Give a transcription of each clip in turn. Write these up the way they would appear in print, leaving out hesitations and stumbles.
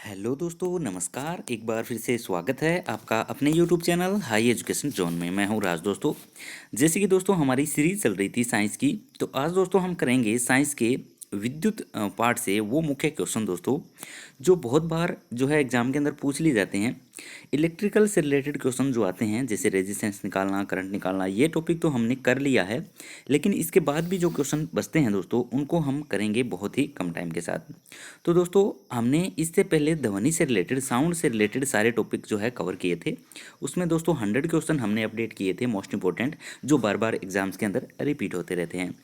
Hello दोस्तों, नमस्कार। एक बार फिर से स्वागत है आपका अपने YouTube channel high education zone में। मैं हूं राज दोस्तों। जैसे कि दोस्तों हमारी सीरीज चल रही थी साइंस की, तो आज दोस्तों हम करेंगे साइंस के विद्युत पार्ट से वो मुख्य क्वेश्चन दोस्तों जो बहुत बार जो है एग्जाम के अंदर पूछ लिए जाते हैं। इलेक्ट्रिकल से रिलेटेड क्वेश्चन जो आते हैं, जैसे रेजिस्टेंस निकालना, करंट निकालना, ये टॉपिक तो हमने कर लिया है। लेकिन इसके बाद भी जो क्वेश्चन बचते हैं दोस्तों, उनको हम करेंगे बहुत ही कम टाइम के साथ। तो दोस्तों हमने इससे पहले ध्वनि से रिलेटेड, साउंड से रिलेटेड सारे टॉपिक जो है कवर किए थे। उसमें दोस्तों 100 क्वेश्चन हमने अपडेट किए थे, मोस्ट इंपॉर्टेंट, जो बार बार एग्जाम्स के अंदर रिपीट होते रहते हैं।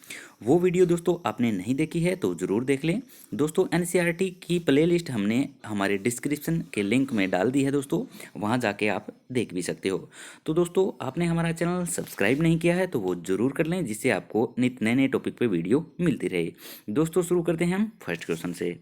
वो वीडियो दोस्तों आपने नहीं देखी है तो ज़रूर देख लें। दोस्तों एनसीईआरटी की प्लेलिस्ट हमने हमारे डिस्क्रिप्शन के लिंक में डाल दी है दोस्तों, वहाँ जाके आप देख भी सकते हो। तो दोस्तों आपने हमारा चैनल सब्सक्राइब नहीं किया है तो वो ज़रूर कर लें, जिससे आपको नित नए नए टॉपिक पे वीडियो मिलती रहे। दोस्तों शुरू करते हैं हम फर्स्ट क्वेश्चन से।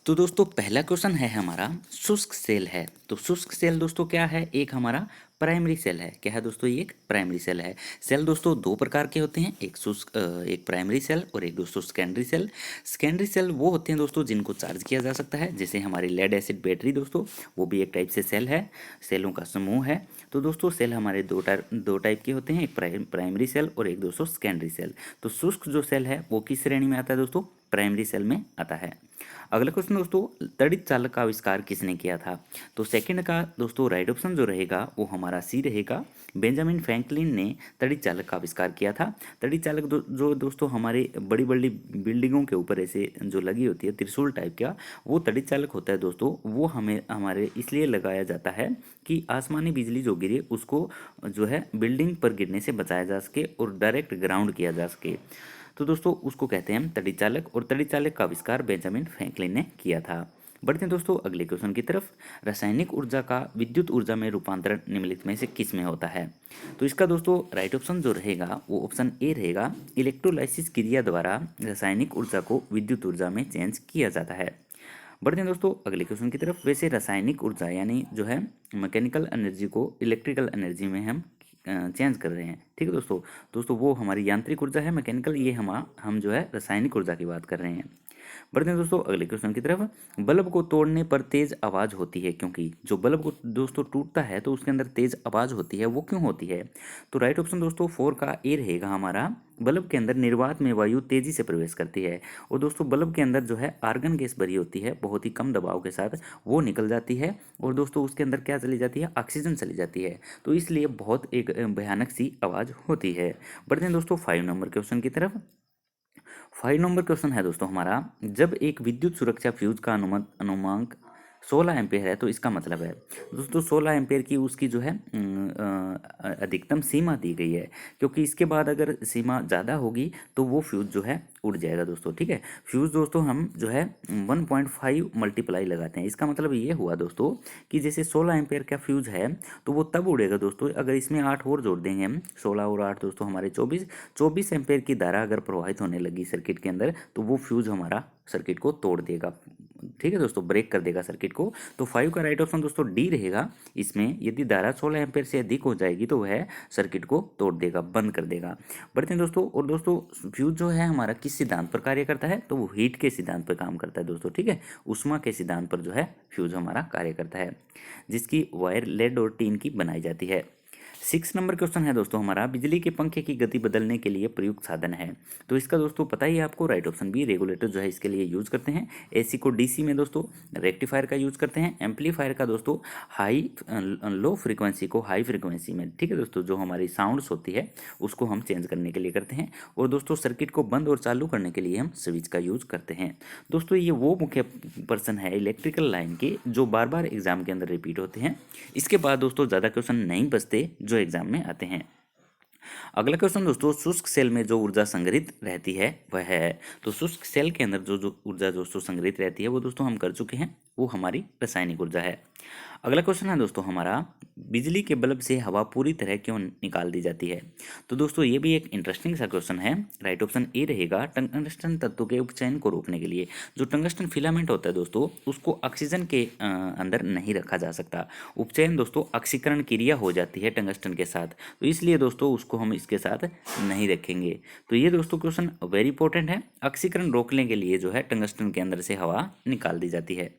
तो दोस्तों पहला क्वेश्चन है हमारा, शुष्क सेल है। तो शुष्क सेल दोस्तों क्या है? एक हमारा प्राइमरी सेल है। क्या है दोस्तों? ये एक प्राइमरी सेल है। सेल दोस्तों दो प्रकार के होते हैं, एक शुष्क एक प्राइमरी सेल और एक दोस्तों सेकेंडरी सेल। सेकेंडरी सेल वो होते हैं दोस्तों जिनको चार्ज किया जा सकता है, जैसे हमारी लेड एसिड बैटरी दोस्तों, वो भी एक टाइप से सेल है, सेलों का समूह है। तो दोस्तों सेल हमारे दो टाइप के होते हैं, एक प्राइमरी सेल और एक दोस्तों सेकेंडरी सेल। तो शुष्क जो सेल है वो किस श्रेणी में आता है दोस्तों? प्राइमरी सेल में आता है। अगला क्वेश्चन दोस्तों, तड़ित चालक का आविष्कार किसने किया था? तो सेकंड का दोस्तों राइट ऑप्शन जो रहेगा वो हमारा सी रहेगा। बेंजामिन फ्रैंकलिन ने तड़ित चालक का आविष्कार किया था। तड़ित चालक जो दोस्तों हमारे बड़ी बड़ी बिल्डिंगों के ऊपर ऐसे जो लगी होती है त्रिशूल टाइप का, वो तड़ित चालक होता है दोस्तों। वो हमें हमारे इसलिए लगाया जाता है कि आसमानी बिजली जो गिरे उसको जो है बिल्डिंग पर गिरने से बचाया जा सके और डायरेक्ट ग्राउंड किया जा सके। तो दोस्तों उसको कहते हैं हम तड़ित चालक, और तड़ित चालक का आविष्कार बेंजामिन फ्रैंकलिन ने किया था। बढ़ते हैं दोस्तों अगले क्वेश्चन की तरफ। रासायनिक ऊर्जा का विद्युत ऊर्जा में रूपांतरण निम्नलिखित में से किस में होता है? तो इसका दोस्तों राइट ऑप्शन जो रहेगा वो ऑप्शन ए रहेगा। इलेक्ट्रोलाइसिस क्रिया द्वारा रासायनिक ऊर्जा को विद्युत ऊर्जा में चेंज किया जाता है। बढ़ते हैं दोस्तों अगले क्वेश्चन की तरफ। वैसे रासायनिक ऊर्जा यानी जो है मैकेनिकल एनर्जी को इलेक्ट्रिकल एनर्जी में हम चेंज कर रहे हैं, ठीक है दोस्तों। दोस्तों वो हमारी यांत्रिक ऊर्जा है मैकेनिकल, ये हम जो है रासायनिक ऊर्जा की बात कर रहे हैं। बढ़ते हैं दोस्तों अगले क्वेश्चन की तरफ। बल्ब को तोड़ने पर तेज आवाज होती है क्योंकि? जो बल्ब को दोस्तों टूटता है तो उसके अंदर तेज आवाज होती है, वो क्यों होती है? तो राइट ऑप्शन दोस्तों 4 का ए रहेगा हमारा। बल्ब के अंदर निर्वात में वायु तेजी से प्रवेश करती है, और दोस्तों बल्ब के अंदर जो है आर्गन गैस भरी होती है, बहुत ही कम दबाव के साथ वो निकल जाती है, और दोस्तों उसके अंदर क्या चली जाती है? ऑक्सीजन चली जाती है। तो इसलिए बहुत एक भयानक सी आवाज़ होती है। बढ़ते हैं दोस्तों 5 नंबर क्वेश्चन की तरफ। 5 नंबर क्वेश्चन है दोस्तों हमारा, जब एक विद्युत सुरक्षा फ्यूज का अनुमांक 16 एम्पेयर है तो इसका मतलब है दोस्तों 16 एम्पेयर की उसकी जो है अधिकतम सीमा दी गई है, क्योंकि इसके बाद अगर सीमा ज़्यादा होगी तो वो फ्यूज जो है उड़ जाएगा दोस्तों, ठीक है। फ्यूज दोस्तों हम जो है 1.5 मल्टीप्लाई लगाते हैं। इसका मतलब ये हुआ दोस्तों कि जैसे 16 एम्पेयर का फ्यूज है तो वो तब उड़ेगा दोस्तों अगर इसमें 8 और जोड़ देंगे हम। 16 और 8 दोस्तों हमारे 24 एम्पेयर की धारा अगर प्रवाहित होने लगी सर्किट के अंदर तो वो फ्यूज हमारा सर्किट को तोड़ देगा, ठीक है दोस्तों, ब्रेक कर देगा सर्किट को। तो 5 का राइट ऑप्शन दोस्तों डी रहेगा। इसमें यदि धारा 16 एम्पेयर से अधिक हो जाएगी तो वह सर्किट को तोड़ देगा, बंद कर देगा। बढ़ते हैं दोस्तों, और दोस्तों फ्यूज जो है हमारा किस सिद्धांत पर कार्य करता है? तो वो हीट के सिद्धांत पर काम करता है दोस्तों, ठीक है। उष्मा के सिद्धांत पर जो है फ्यूज हमारा कार्य करता है, जिसकी वायर लेड और टीन की बनाई जाती है। 6 नंबर क्वेश्चन है दोस्तों हमारा, बिजली के पंखे की गति बदलने के लिए प्रयुक्त साधन है। तो इसका दोस्तों पता ही है आपको, राइट ऑप्शन बी रेगुलेटर जो है इसके लिए यूज करते हैं। एसी को डीसी में दोस्तों रेक्टिफायर का यूज करते हैं। एम्पलीफायर का दोस्तों लो फ्रीक्वेंसी को हाई फ्रीक्वेंसी में, ठीक है दोस्तों, जो हमारी साउंड्स होती है उसको हम चेंज करने के लिए करते हैं। और दोस्तों सर्किट को बंद और चालू करने के लिए हम स्विच का यूज करते हैं। दोस्तों ये वो मुख्य पर्सन है इलेक्ट्रिकल लाइन के जो बार बार एग्जाम के अंदर रिपीट होते हैं। इसके बाद दोस्तों ज़्यादा क्वेश्चन नहीं बचते जो एग्जाम में आते हैं। अगला क्वेश्चन दोस्तों, शुष्क सेल में जो ऊर्जा संग्रहित रहती है वह है। तो शुष्क सेल के अंदर जो ऊर्जा दोस्तों संग्रहित रहती है वो दोस्तों हम कर चुके हैं, वो हमारी रासायनिक ऊर्जा है। अगला क्वेश्चन है दोस्तों हमारा, बिजली के बल्ब से हवा पूरी तरह क्यों निकाल दी जाती है? तो दोस्तों ये भी एक इंटरेस्टिंग सा क्वेश्चन है। राइट ऑप्शन ए रहेगा, टंगस्टन तत्व के उपचयन को रोकने के लिए। जो टंगस्टन फिलामेंट होता है दोस्तों उसको ऑक्सीजन के अंदर नहीं रखा जा सकता। उपचयन दोस्तों ऑक्सीकरण क्रिया हो जाती है टंगस्टन के साथ, तो इसलिए दोस्तों उसको उसको हम इसके साथ नहीं रखेंगे। तो ये दोस्तों क्वेश्चन वेरी इंपॉर्टेंट है। ऑक्सीकरण रोकने के लिए जो है टंगस्टन के अंदर से हवा निकाल दी जाती है।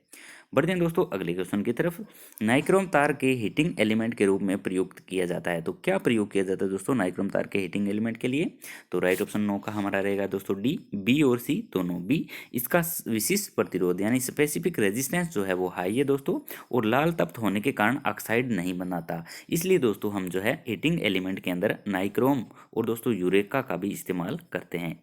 बढ़ते हैं दोस्तों अगले क्वेश्चन की तरफ। नाइक्रोम तार के हीटिंग एलिमेंट के रूप में प्रयुक्त किया जाता है। तो क्या प्रयोग किया जाता है दोस्तों नाइक्रोम तार के हीटिंग एलिमेंट के लिए? तो राइट ऑप्शन नो का हमारा रहेगा दोस्तों डी। बी और सी दोनों। बी, इसका विशिष्ट प्रतिरोध यानी स्पेसिफिक रेजिस्टेंस जो है वो हाई है दोस्तों, और लाल तप्त होने के कारण ऑक्साइड नहीं बनाता। इसलिए दोस्तों हम जो है हीटिंग एलिमेंट के अंदर नाइक्रोम और दोस्तों यूरेका का भी इस्तेमाल करते हैं।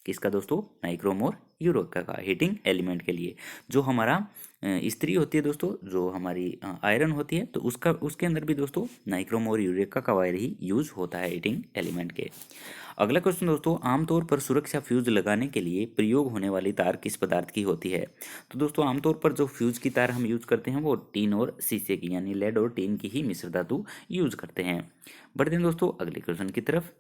किसका दोस्तों? नाइक्रोम और यूरेका का हीटिंग एलिमेंट के लिए। जो हमारा इस्त्री होती है दोस्तों, जो हमारी आयरन होती है, तो उसके अंदर भी दोस्तों नाइक्रोम और यूरेका का वायर ही यूज होता है हीटिंग एलिमेंट के। अगला क्वेश्चन दोस्तों, आमतौर पर सुरक्षा फ्यूज लगाने के लिए प्रयोग होने वाली तार किस पदार्थ की होती है? तो दोस्तों आमतौर पर जो फ्यूज की तार हम यूज करते हैं वो टीन और शीशे की यानी लेड और टीन की ही मिश्र धातु यूज करते हैं। बढ़ते हैं दोस्तों अगले क्वेश्चन की तरफ।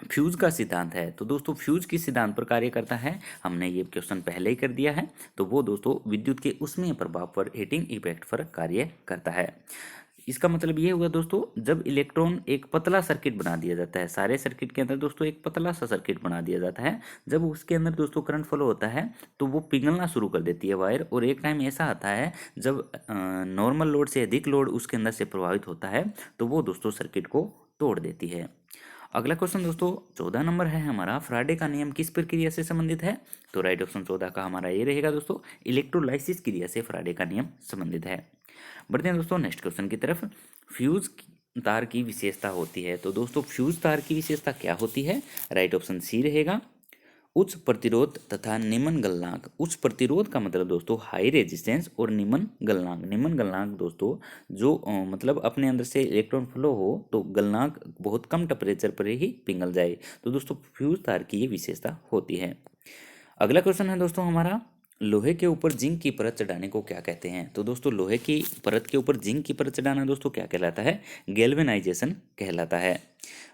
फ्यूज का सिद्धांत है। तो दोस्तों फ्यूज किस सिद्धांत पर कार्य करता है? हमने ये क्वेश्चन पहले ही कर दिया है। तो वो दोस्तों विद्युत के उष्मीय प्रभाव पर हीटिंग इफेक्ट पर कार्य करता है। इसका मतलब ये हुआ दोस्तों, जब इलेक्ट्रॉन एक पतला सर्किट बना दिया जाता है, सारे सर्किट के अंदर दोस्तों एक पतला सा सर्किट बना दिया जाता है, जब उसके अंदर दोस्तों करंट फ्लो होता है तो वो पिघलना शुरू कर देती है वायर, और एक टाइम ऐसा आता है जब नॉर्मल लोड से अधिक लोड उसके अंदर से प्रभावित होता है तो वो दोस्तों सर्किट को तोड़ देती है। अगला क्वेश्चन दोस्तों 14 नंबर है हमारा, फ्राडे का नियम किस प्रक्रिया से संबंधित है? तो राइट ऑप्शन 14 का हमारा ये रहेगा दोस्तों, इलेक्ट्रोलाइसिस क्रिया से फ्राडे का नियम संबंधित है। बढ़ते हैं दोस्तों नेक्स्ट क्वेश्चन की तरफ। फ्यूज तार की विशेषता होती है। तो दोस्तों फ्यूज तार की विशेषता क्या होती है? राइट ऑप्शन सी रहेगा, उच्च प्रतिरोध तथा निम्न गलनांक। उच्च प्रतिरोध का मतलब दोस्तों हाई रेजिस्टेंस, और निम्न गलनांक। निम्न गलनांक दोस्तों जो मतलब अपने अंदर से इलेक्ट्रॉन फ्लो हो तो गलनांक बहुत कम टेम्परेचर पर ही पिघल जाए। तो दोस्तों फ्यूज तार की ये विशेषता होती है। अगला क्वेश्चन है दोस्तों हमारा, लोहे के ऊपर जिंक की परत चढ़ाने को क्या कहते हैं? तो दोस्तों लोहे की परत के ऊपर जिंक की परत चढ़ाना दोस्तों क्या कहलाता है? गैल्वेनाइजेशन कहलाता है।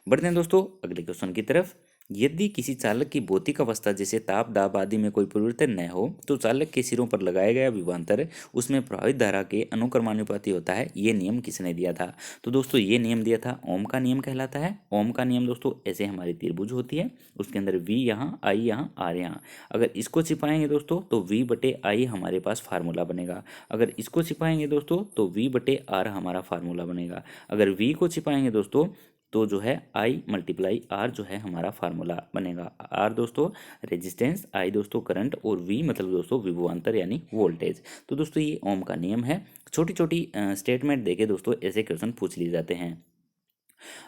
बढ़ते हैं दोस्तों अगले क्वेश्चन की तरफ। यदि किसी चालक की भौतिक अवस्था जैसे ताप दाब आदि में कोई परिवर्तन न हो तो चालक के सिरों पर लगाया गया विभवांतर उसमें प्रभावित धारा के अनुक्रमानुपाती होता है। ये नियम किसने दिया था? तो दोस्तों ये नियम दिया था ओम का नियम कहलाता है। ओम का नियम दोस्तों ऐसे हमारी त्रिभुज होती है, उसके अंदर वी यहाँ, आई यहाँ, आर यहाँ। अगर इसको छिपाएंगे दोस्तों तो वी बटे आई हमारे पास फार्मूला बनेगा। अगर इसको छिपाएंगे दोस्तों तो वी बटे आर हमारा फार्मूला बनेगा। अगर वी को छिपाएंगे दोस्तों तो जो है आई मल्टीप्लाई आर जो है हमारा फार्मूला बनेगा। आर दोस्तों रेजिस्टेंस, आई दोस्तों करंट, और वी मतलब दोस्तों विभवांतर यानी वोल्टेज। तो दोस्तों ये ओम का नियम है। छोटी छोटी स्टेटमेंट देके दोस्तों ऐसे क्वेश्चन पूछ लिए जाते हैं।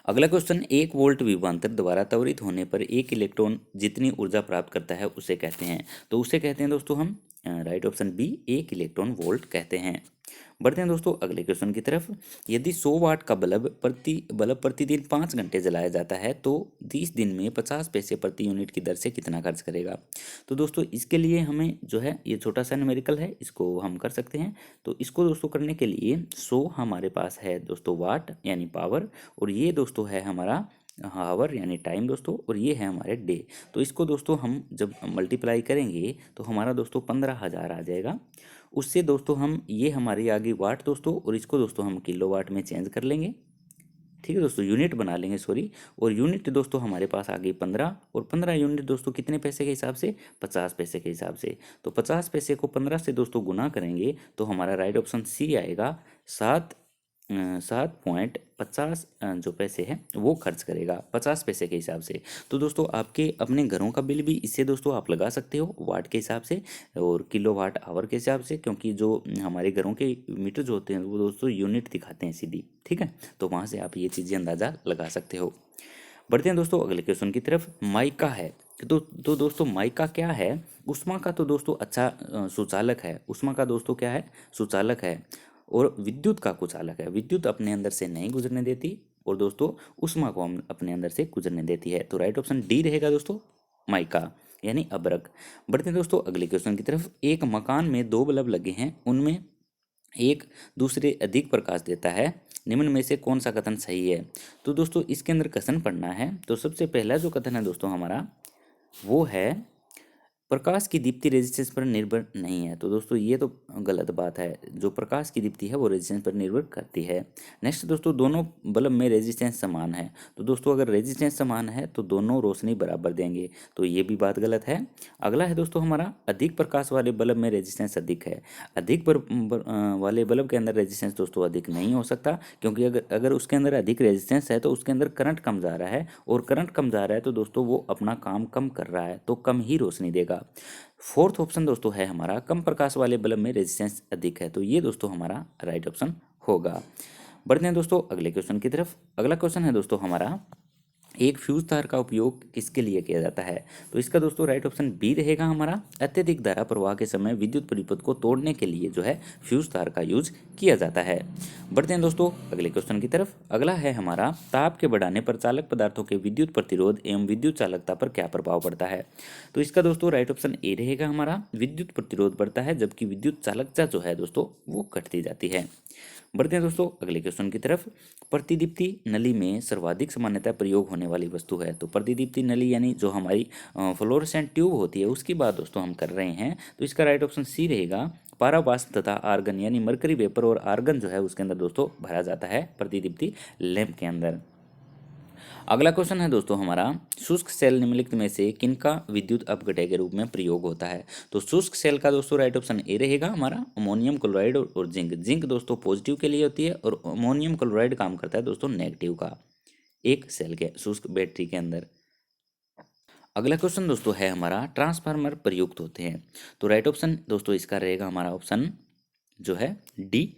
अगला क्वेश्चन, 1 वोल्ट विभवांतर द्वारा त्वरित होने पर एक इलेक्ट्रॉन जितनी ऊर्जा प्राप्त करता है उसे कहते हैं? तो उसे कहते हैं दोस्तों हम right option B 1 electron volt कहते हैं। बढ़ते हैं दोस्तों अगले क्वेश्चन की तरफ। यदि 100 वाट का बल्ब प्रतिदिन 5 घंटे जलाया जाता है तो 30 दिन में 50 पैसे प्रति यूनिट की दर से कितना खर्च करेगा? तो दोस्तों इसके लिए हमें जो है ये छोटा सा न्यूमेरिकल है, इसको हम कर सकते हैं। तो इसको दोस्तों करने के लिए 100 हमारे पास है दोस्तों वाट यानी पावर, और ये दोस्तों है हमारा हावर यानी टाइम दोस्तों, और ये है हमारे डे। तो इसको दोस्तों हम जब मल्टीप्लाई करेंगे तो हमारा दोस्तों 15,000 आ जाएगा। उससे दोस्तों हम ये हमारी आ गई वाट दोस्तों, और इसको दोस्तों हम किलो वाट में चेंज कर लेंगे। ठीक है दोस्तों, यूनिट बना लेंगे सॉरी। और यूनिट दोस्तों हमारे पास आ गई 15, और 15 यूनिट दोस्तों कितने पैसे के हिसाब से? 50 पैसे के हिसाब से। तो 50 पैसे को 15 से दोस्तों गुना करेंगे तो हमारा राइट ऑप्शन सी आएगा। 7.50 जो पैसे हैं वो खर्च करेगा 50 पैसे के हिसाब से। तो दोस्तों आपके अपने घरों का बिल भी इससे दोस्तों आप लगा सकते हो वाट के हिसाब से और किलो वाट आवर के हिसाब से, क्योंकि जो हमारे घरों के मीटर जो होते हैं वो दोस्तों यूनिट दिखाते हैं सीधी। ठीक है, तो वहाँ से आप ये चीज़ें अंदाज़ा लगा सकते हो। बढ़ते हैं दोस्तों अगले क्वेश्चन की तरफ। माइका है तो दोस्तों माइका क्या है? उष्मा का तो दोस्तों अच्छा सुचालक है। उष्मा का दोस्तों क्या है? सुचालक है। और विद्युत का कुचालक है। विद्युत अपने अंदर से नहीं गुजरने देती, और दोस्तों उष्मा को हम अपने अंदर से गुजरने देती है। तो राइट ऑप्शन डी रहेगा दोस्तों माइका यानी अभ्रक। बढ़ते हैं दोस्तों अगले क्वेश्चन की तरफ। एक मकान में 2 बल्ब लगे हैं, उनमें एक दूसरे अधिक प्रकाश देता है, निम्न में से कौन सा कथन सही है? तो दोस्तों इसके अंदर कथन पढ़ना है। तो सबसे पहला जो कथन है दोस्तों हमारा वो है प्रकाश की दीप्ति रेजिस्टेंस पर निर्भर नहीं है। तो दोस्तों ये तो गलत बात है, जो प्रकाश की दीप्ति है वो रेजिस्टेंस पर निर्भर करती है। नेक्स्ट दोस्तों, दोनों बल्ब में रेजिस्टेंस समान है। तो दोस्तों अगर रेजिस्टेंस समान है तो दोनों रोशनी बराबर देंगे, तो ये भी बात गलत है। अगला है दोस्तों हमारा, अधिक प्रकाश वाले बल्ब में रेजिस्टेंस अधिक है। अधिक वाले बल्ब के अंदर रेजिस्टेंस दोस्तों अधिक नहीं हो सकता, क्योंकि अगर अगर उसके अंदर अधिक रेजिस्टेंस है तो उसके अंदर करंट कम जा रहा है, और करंट कम जा रहा है तो दोस्तों वो अपना काम कम कर रहा है, तो कम ही रोशनी देगा। फोर्थ ऑप्शन दोस्तों है हमारा, कम प्रकाश वाले बल्ब में रेजिस्टेंस अधिक है, तो ये दोस्तों हमारा राइट ऑप्शन होगा। बढ़ते हैं दोस्तों अगले क्वेश्चन की तरफ। अगला क्वेश्चन है दोस्तों हमारा, एक फ्यूज तार का उपयोग किसके लिए किया जाता है? तो इसका दोस्तों राइट ऑप्शन बी रहेगा हमारा, अत्यधिक धारा प्रवाह के समय विद्युत परिपथ को तोड़ने के लिए जो है फ्यूज तार का यूज किया जाता है। बढ़ते हैं दोस्तों अगले क्वेश्चन की तरफ। अगला है हमारा, ताप के बढ़ाने पर चालक पदार्थों के विद्युत प्रतिरोध एवं विद्युत चालकता पर क्या प्रभाव पड़ता है? तो इसका दोस्तों राइट ऑप्शन ए रहेगा हमारा, विद्युत प्रतिरोध बढ़ता है जबकि विद्युत चालकता जो है दोस्तों वो घटती जाती है। बढ़ते हैं दोस्तों अगले क्वेश्चन की तरफ। प्रतिदीप्ति नली में सर्वाधिक सामान्यतः प्रयोग होने वाली वस्तु है। तो प्रतिदीप्ति नली यानी जो हमारी फ्लोरोसेंट ट्यूब होती है उसकी बात दोस्तों हम कर रहे हैं, तो इसका राइट ऑप्शन सी रहेगा, पारावाष्प तथा आर्गन यानी मरकरी वेपर और आर्गन जो है उसके अंदर दोस्तों भरा जाता है प्रतिदीप्ति लैंप के अंदर। अगला क्वेश्चन है दोस्तों हमारा, शुष्क सेल निम्नलिखित में से किनका विद्युत अपघटय के रूप में प्रयोग होता है? तो शुष्क सेल का दोस्तों राइट ऑप्शन ए रहेगा हमारा, अमोनियम क्लोराइड और जिंक। जिंक दोस्तों पॉजिटिव के लिए होती है और अमोनियम क्लोराइड काम करता है दोस्तों नेगेटिव का, एक सेल के शुष्क बैटरी के अंदर। अगला क्वेश्चन दोस्तों है हमारा, ट्रांसफार्मर प्रयुक्त होते हैं। तो राइट ऑप्शन दोस्तों इसका रहेगा हमारा ऑप्शन जो है डी,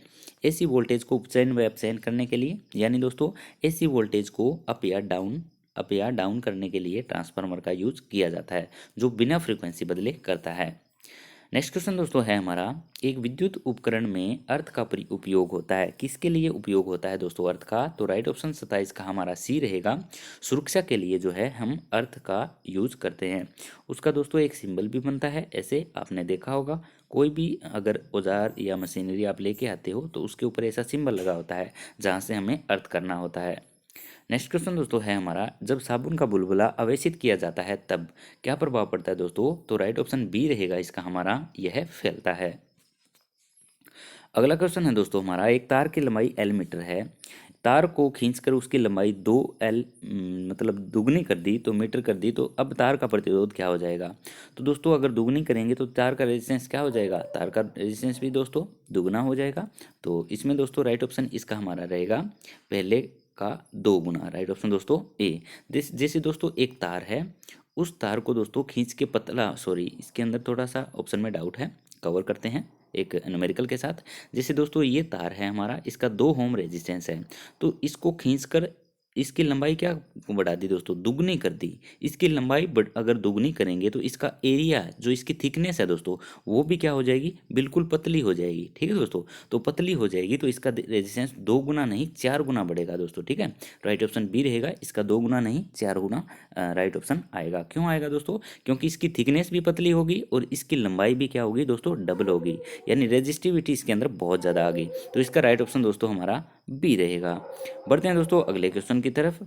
एसी वोल्टेज को उपचयन व अपचयन करने के लिए, यानी दोस्तों एसी वोल्टेज को अप या डाउन करने के लिए ट्रांसफार्मर का यूज किया जाता है, जो बिना फ्रीक्वेंसी बदले करता है। नेक्स्ट क्वेश्चन दोस्तों है हमारा, एक विद्युत उपकरण में अर्थ का उपयोग होता है, किसके लिए उपयोग होता है दोस्तों अर्थ का? तो राइट ऑप्शन 27 का हमारा सी रहेगा, सुरक्षा के लिए जो है हम अर्थ का यूज करते हैं। उसका दोस्तों एक सिंबल भी बनता है, ऐसे आपने देखा होगा, कोई भी अगर औजार या मशीनरी आप लेके आते हो तो उसके ऊपर ऐसा सिंबल लगा होता है जहाँ से हमें अर्थ करना होता है। नेक्स्ट क्वेश्चन दोस्तों है हमारा, जब साबुन का बुलबुला आवेशित किया जाता है तब क्या प्रभाव पड़ता है दोस्तों? तो राइट ऑप्शन बी रहेगा इसका हमारा, यह फैलता है। अगला क्वेश्चन है दोस्तों हमारा, एक तार की लंबाई एल मीटर है, तार को खींचकर उसकी लंबाई 2 एल मतलब दुगनी कर दी तो मीटर कर दी, तो अब तार का प्रतिरोध क्या हो जाएगा? तो दोस्तों अगर दुगनी करेंगे तो तार का रेजिस्टेंस क्या हो जाएगा? तार का रेजिस्टेंस भी दोस्तों दुगना हो जाएगा। तो इसमें दोस्तों राइट ऑप्शन इसका हमारा रहेगा पहले का 2 गुना, राइट ऑप्शन दोस्तों ए। जैसे दोस्तों एक तार है, उस तार को दोस्तों खींच के पतला, सॉरी इसके अंदर थोड़ा सा ऑप्शन में डाउट है, कवर करते हैं एक न्यूमेरिकल के साथ। जैसे दोस्तों ये तार है हमारा, इसका 2 ओम रेजिस्टेंस है, तो इसको खींचकर इसकी लंबाई क्या बढ़ा दी दोस्तों? दुगनी कर दी। इसकी लंबाई अगर दुगनी करेंगे तो इसका एरिया जो इसकी थिकनेस है दोस्तों वो भी क्या हो जाएगी? बिल्कुल पतली हो जाएगी। ठीक है दोस्तों, तो पतली हो जाएगी तो इसका रेजिस्टेंस 2 गुना नहीं 4 गुना बढ़ेगा दोस्तों। ठीक है, राइट ऑप्शन बी रहेगा, इसका 2 गुना नहीं 4 गुना राइट ऑप्शन आएगा। क्यों आएगा दोस्तों? क्योंकि इसकी थिकनेस भी पतली होगी और इसकी लंबाई भी क्या होगी दोस्तों? डबल होगी, यानी रेजिस्टिविटी इसके अंदर बहुत ज़्यादा आ गई। तो इसका राइट ऑप्शन दोस्तों हमारा बी रहेगा। बढ़ते हैं दोस्तों अगले क्वेश्चन की तरफ।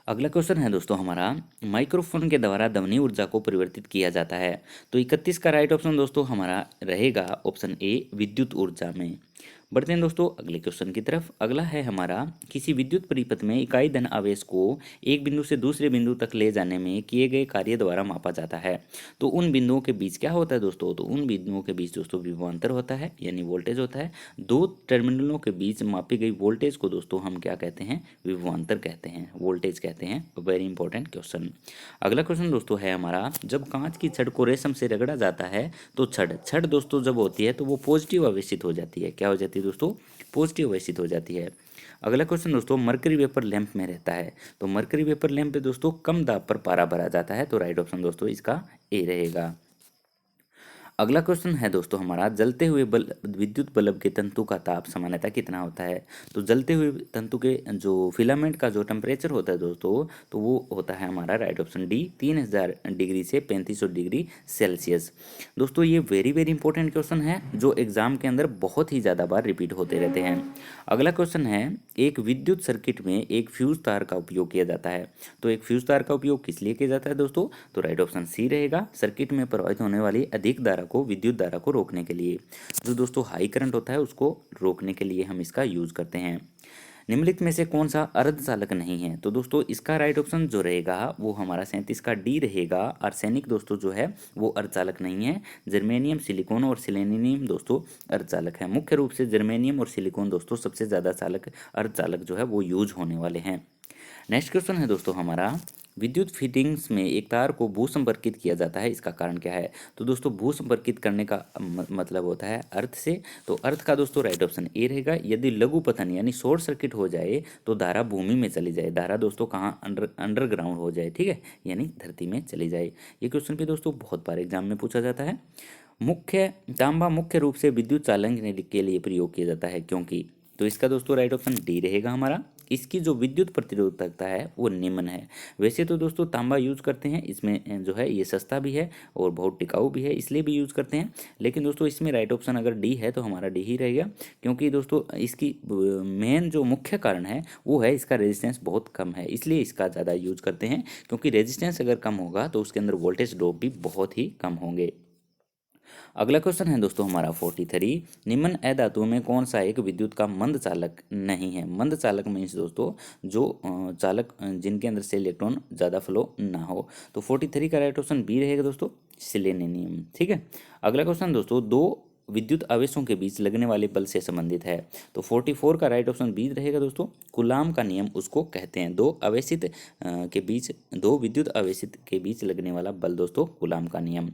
अगला क्वेश्चन है दोस्तों हमारा, माइक्रोफोन के द्वारा ध्वनि ऊर्जा को परिवर्तित किया जाता है। तो 31 का राइट ऑप्शन दोस्तों हमारा रहेगा ऑप्शन ए, विद्युत ऊर्जा में। बढ़ते हैं दोस्तों अगले क्वेश्चन की तरफ। अगला है हमारा, किसी विद्युत परिपथ में इकाई धन आवेश को एक बिंदु से दूसरे बिंदु तक ले जाने में किए गए कार्य द्वारा मापा जाता है। तो उन बिंदुओं के बीच क्या होता है दोस्तों? तो उन बिंदुओं के बीच दोस्तों विभवांतर होता है, यानी वोल्टेज होता है। दो टर्मिनलों के बीच मापी गई वोल्टेज को दोस्तों हम क्या कहते हैं? विभवांतर कहते हैं, वोल्टेज कहते हैं। Very important question. अगला क्वेश्चन दोस्तों है हमारा, जब कांच की छड़ को रेशम से रगड़ा जाता है तो छड़ छड़ दोस्तों जब होती है तो वो पॉजिटिव आवेशित हो जाती है। क्या हो जाती है दोस्तों? पॉजिटिव आवेशित हो जाती है। अगला क्वेश्चन दोस्तों, मरकरी वेपर लैंप में रहता है। तो मरकरी वेपर लैंप पे दोस्तों कम दाब पर पारा भरा जाता है, तो राइट ऑप्शन दोस्तों इसका ए रहेगा। अगला क्वेश्चन है दोस्तों हमारा, जलते हुए विद्युत बल्ब के तंतु का ताप सामान्यतः कितना होता है। तो जलते हुए तंतु के जो फिलामेंट का जो टेम्परेचर होता है दोस्तों, तो वो होता है हमारा राइट ऑप्शन डी 3000 डिग्री से 3500 डिग्री सेल्सियस। दोस्तों ये वेरी वेरी इंपॉर्टेंट क्वेश्चन है जो एग्जाम के अंदर बहुत ही ज़्यादा बार रिपीट होते रहते हैं। अगला क्वेश्चन है, एक विद्युत सर्किट में एक फ्यूज तार का उपयोग किया जाता है। तो एक फ्यूज तार का उपयोग किस लिए किया जाता है दोस्तों, तो राइट ऑप्शन सी रहेगा, सर्किट में प्रवाहित होने वाली अधिक धारा को, विद्युत धारा को रोकने के लिए। जो दोस्तों हाई करंट होता है उसको रोकने के लिए हम इसका यूज करते हैं। निम्नलिखित में से कौन सा अर्धचालक नहीं है। तो दोस्तों इसका राइट ऑप्शन जो रहेगा वो हमारा 37 का डी रहेगा। आर्सेनिक दोस्तों जो है वो अर्धचालक नहीं है। जर्मेनियम, सिलिकॉन और सिलेनियम दोस्तों अर्धचालक है। मुख्य रूप से जर्मेनियम और सिलिकॉन दोस्तों सबसे ज़्यादा अर्धचालक जो है वो यूज होने वाले हैं। नेक्स्ट क्वेश्चन है दोस्तों हमारा, विद्युत फिटिंग्स में एक तार को भू संपर्कित किया जाता है, इसका कारण क्या है। तो दोस्तों भू संपर्कित करने का मतलब होता है अर्थ से। तो अर्थ का दोस्तों राइट ऑप्शन ए रहेगा। यदि लघु पतन यानी शॉर्ट सर्किट हो जाए तो धारा भूमि में चली जाए। धारा दोस्तों कहाँ, अंडरग्राउंड हो जाए, ठीक है, यानी धरती में चली जाए। ये क्वेश्चन भी दोस्तों बहुत बार एग्जाम में पूछा जाता है। तांबा मुख्य रूप से विद्युत चालन के लिए प्रयोग किया जाता है, क्योंकि। तो इसका दोस्तों राइट ऑप्शन डी रहेगा हमारा। इसकी जो विद्युत प्रतिरोधकता है वो निम्न है। वैसे तो दोस्तों तांबा यूज करते हैं, इसमें जो है ये सस्ता भी है और बहुत टिकाऊ भी है, इसलिए भी यूज करते हैं। लेकिन दोस्तों इसमें राइट ऑप्शन अगर डी है तो हमारा डी ही रहेगा, क्योंकि दोस्तों इसकी मेन जो मुख्य कारण है वो है इसका रेजिस्टेंस बहुत कम है, इसलिए इसका ज़्यादा यूज करते हैं। क्योंकि रेजिस्टेंस अगर कम होगा तो उसके अंदर वोल्टेज ड्रॉप भी बहुत ही कम होंगे। अगला क्वेश्चन है दोस्तों हमारा 43, निम्न अधातुओं में कौन सा एक विद्युत का मंद चालक नहीं है। मंद चालक मीन्स दोस्तों जो चालक जिनके अंदर से इलेक्ट्रॉन ज़्यादा फ्लो ना हो। तो 43 का राइट ऑप्शन बी रहेगा दोस्तों, सिलेनियम, ठीक है। अगला क्वेश्चन दोस्तों, दो विद्युत आवेशों के बीच लगने वाले बल से संबंधित है। तो 44 का राइट ऑप्शन बी रहेगा दोस्तों, कूलाम का नियम उसको कहते हैं। दो विद्युत आवेशित के बीच लगने वाला बल दोस्तों कूलाम का नियम।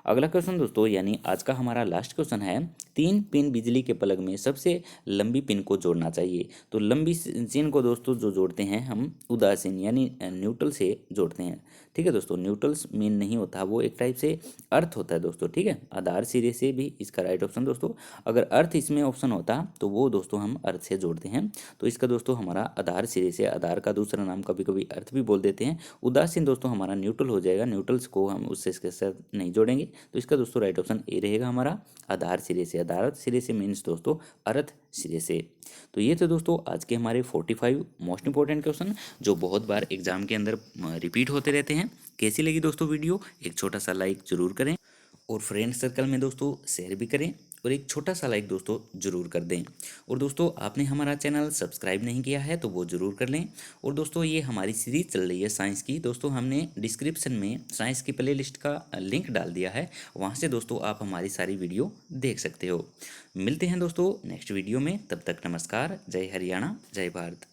अगला क्वेश्चन दोस्तों यानी आज का हमारा लास्ट क्वेश्चन है, 3 पिन बिजली के प्लग में सबसे लंबी पिन को जोड़ना चाहिए। तो लंबी पिन को दोस्तों जो जोड़ते हैं हम उदासीन यानी न्यूट्रल से जोड़ते हैं, ठीक है दोस्तों। न्यूट्रल्स मीन नहीं होता, वो एक टाइप से अर्थ होता है दोस्तों, ठीक है। आधार सिरे से भी इसका राइट ऑप्शन दोस्तों, अगर अर्थ इसमें ऑप्शन होता तो वो दोस्तों हम अर्थ से जोड़ते हैं। तो इसका दोस्तों हमारा आधार सिरे से, आधार का दूसरा नाम कभी कभी अर्थ भी बोल देते हैं। उदासीन दोस्तों हमारा न्यूट्रल हो जाएगा, न्यूट्रल्स को हम उससे इसके साथ नहीं जोड़ेंगे। तो इसका दोस्तों राइट ऑप्शन ए रहेगा हमारा, आधार सिरे से। आधार सिरे से मीन्स दोस्तों अर्थ सिरे से। तो ये थे दोस्तों आज के हमारे 45 मोस्ट इंपॉर्टेंट क्वेश्चन जो बहुत बार एग्जाम के अंदर रिपीट होते रहते हैं। कैसी लगी दोस्तों वीडियो, एक छोटा सा लाइक जरूर करें और फ्रेंड सर्कल में दोस्तों शेयर भी करें और एक छोटा सा लाइक दोस्तों जरूर कर दें। और दोस्तों आपने हमारा चैनल सब्सक्राइब नहीं किया है तो वो जरूर कर लें। और दोस्तों ये हमारी सीरीज चल रही है साइंस की, दोस्तों हमने डिस्क्रिप्शन में साइंस की प्लेलिस्ट का लिंक डाल दिया है, वहाँ से दोस्तों आप हमारी सारी वीडियो देख सकते हो। मिलते हैं दोस्तों नेक्स्ट वीडियो में, तब तक नमस्कार, जय हरियाणा, जय भारत।